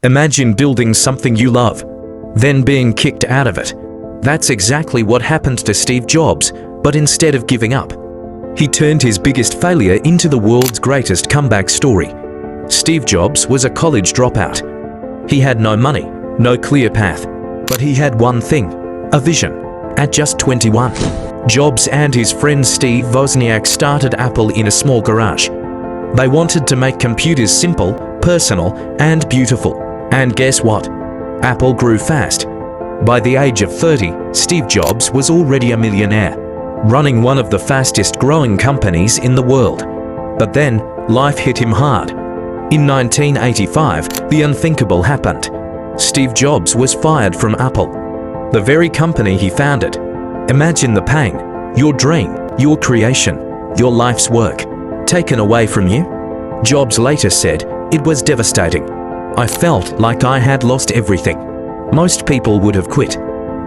Imagine building something you love, then being kicked out of it. That's exactly what happened to Steve Jobs, but instead of giving up, he turned his biggest failure into the world's greatest comeback story. Steve Jobs was a college dropout. He had no money, no clear path, but he had one thing, a vision. At just 21, Jobs and his friend Steve Wozniak started Apple in a small garage. They wanted to make computers simple, personal, and beautiful. And guess what? Apple grew fast. By the age of 30, Steve Jobs was already a millionaire, running one of the fastest growing companies in the world. But then, life hit him hard. In 1985, the unthinkable happened. Steve Jobs was fired from Apple, the very company he founded. Imagine the pain. Your dream, your creation, your life's work, taken away from you. Jobs later said, "It was devastating. I felt like I had lost everything." Most people would have quit.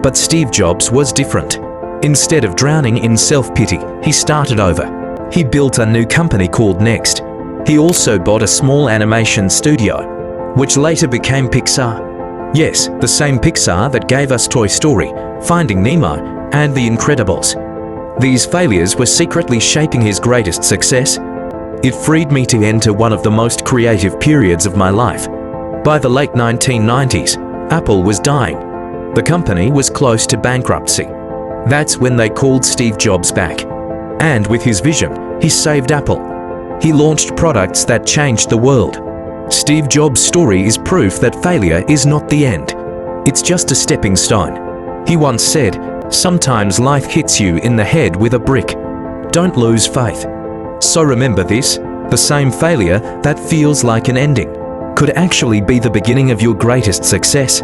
But Steve Jobs was different. Instead of drowning in self-pity, he started over. He built a new company called NeXT. He also bought a small animation studio, which later became Pixar. Yes, the same Pixar that gave us Toy Story, Finding Nemo, and The Incredibles. These failures were secretly shaping his greatest success. It freed me to enter one of the most creative periods of my life. By the late 1990s, Apple was dying. The company was close to bankruptcy. That's when they called Steve Jobs back. And with his vision, he saved Apple. He launched products that changed the world. Steve Jobs' story is proof that failure is not the end. It's just a stepping stone. He once said, "Sometimes life hits you in the head with a brick. Don't lose faith." So remember this, the same failure that feels like an ending could actually be the beginning of your greatest success.